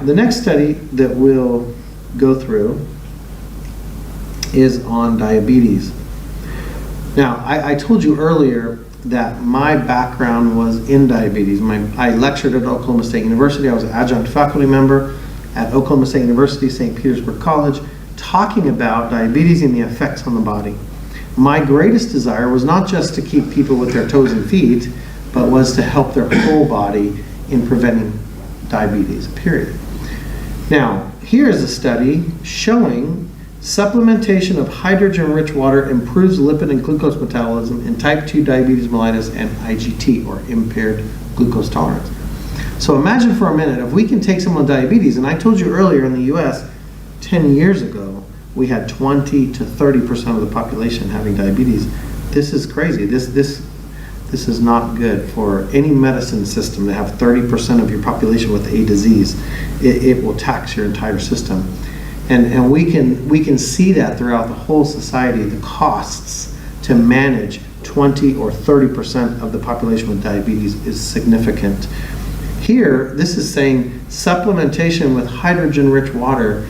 the next study that we'll go through is on diabetes. Now, I told you earlier that my background was in diabetes. I lectured at Oklahoma State University. I was an adjunct faculty member at Oklahoma State University, St. Petersburg College, talking about diabetes and the effects on the body. My greatest desire was not just to keep people with their toes and feet, but was to help their whole body in preventing diabetes, period. Now, here is a study showing supplementation of hydrogen-rich water improves lipid and glucose metabolism in type 2 diabetes mellitus and IGT, or impaired glucose tolerance. So imagine for a minute, if we can take someone with diabetes, and I told you earlier in the US, 10 years ago, we had 20 to 30% of the population having diabetes. This is crazy. This is not good for any medicine system to have 30% of your population with a disease. It will tax your entire system. And we can see that throughout the whole society, the costs to manage 20 or 30% of the population with diabetes is significant. Here, this is saying supplementation with hydrogen-rich water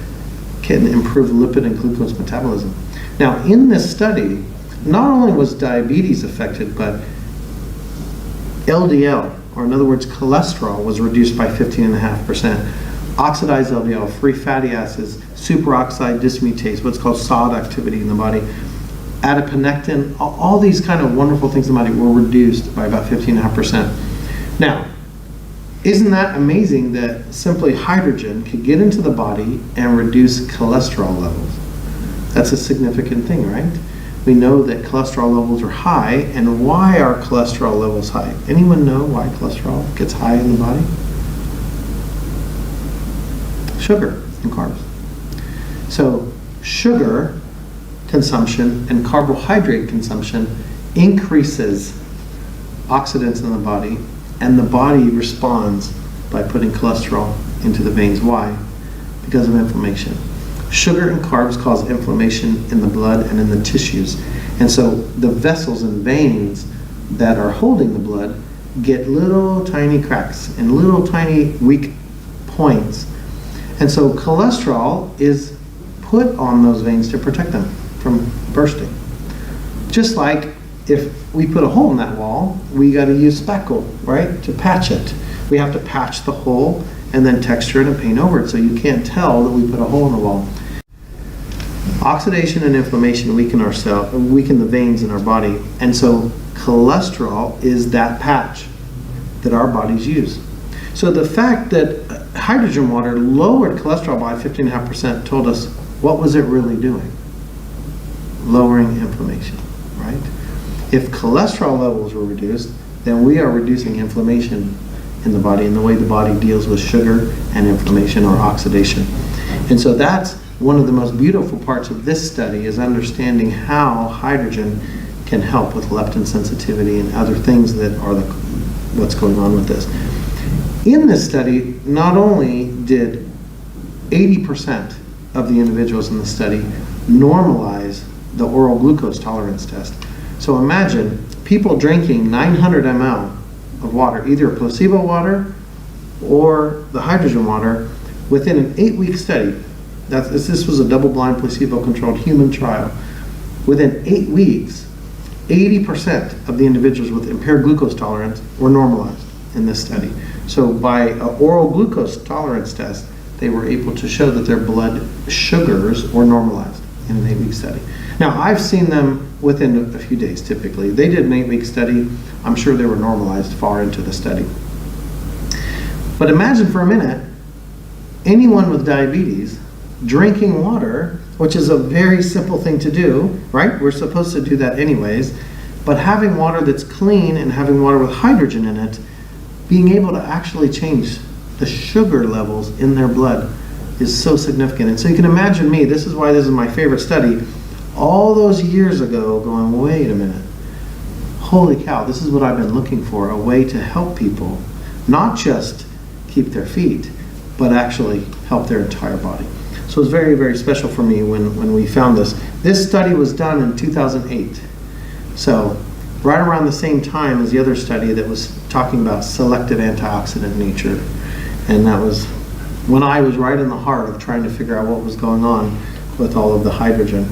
can improve lipid and glucose metabolism. Now, in this study, not only was diabetes affected, but LDL, or in other words, cholesterol, was reduced by 15.5%. Oxidized LDL, free fatty acids, superoxide dismutase, what's called SOD activity in the body, adiponectin, all these kind of wonderful things in the body were reduced by about 15.5%. Now, isn't that amazing that simply hydrogen could get into the body and reduce cholesterol levels? That's a significant thing, right? We know that cholesterol levels are high, and why are cholesterol levels high? Anyone know why cholesterol gets high in the body? Sugar and carbs. So sugar consumption and carbohydrate consumption increases oxidants in the body, and the body responds by putting cholesterol into the veins. Why? Because of inflammation. Sugar and carbs cause inflammation in the blood and in the tissues. And so the vessels and veins that are holding the blood get little tiny cracks and little tiny weak points. And so cholesterol is put on those veins to protect them from bursting. Just like if we put a hole in that wall, we got to use spackle, right, to patch it. We have to patch the hole and then texture it and paint over it so you can't tell that we put a hole in the wall. Oxidation and inflammation weaken the veins in our body, and so cholesterol is that patch that our bodies use. So the fact that hydrogen water lowered cholesterol by 15.5% told us, what was it really doing? Lowering inflammation, right? If cholesterol levels were reduced, then we are reducing inflammation in the body and the way the body deals with sugar and inflammation or oxidation. And so that's one of the most beautiful parts of this study, is understanding how hydrogen can help with leptin sensitivity and other things that are what's going on with this. In this study, not only did 80% of the individuals in the study normalize the oral glucose tolerance test. So imagine people drinking 900 ml of water, either placebo water or the hydrogen water, within an 8-week study. This was a double-blind, placebo-controlled human trial. Within 8 weeks, 80% of the individuals with impaired glucose tolerance were normalized in this study. So by an oral glucose tolerance test, they were able to show that their blood sugars were normalized in an 8-week study. Now, I've seen them within a few days, typically. They did an 8-week study. I'm sure they were normalized far into the study. But imagine for a minute, anyone with diabetes drinking water, which is a very simple thing to do, right? We're supposed to do that anyways. But having water that's clean and having water with hydrogen in it, being able to actually change the sugar levels in their blood is so significant. And so you can imagine me, this is why this is my favorite study, all those years ago going, wait a minute, holy cow, this is what I've been looking for, a way to help people, not just keep their feet, but actually help their entire body. So it's very, very special for me when we found this. This study was done in 2008. So right around the same time as the other study that was talking about selective antioxidant nature. And that was when I was right in the heart of trying to figure out what was going on with all of the hydrogen.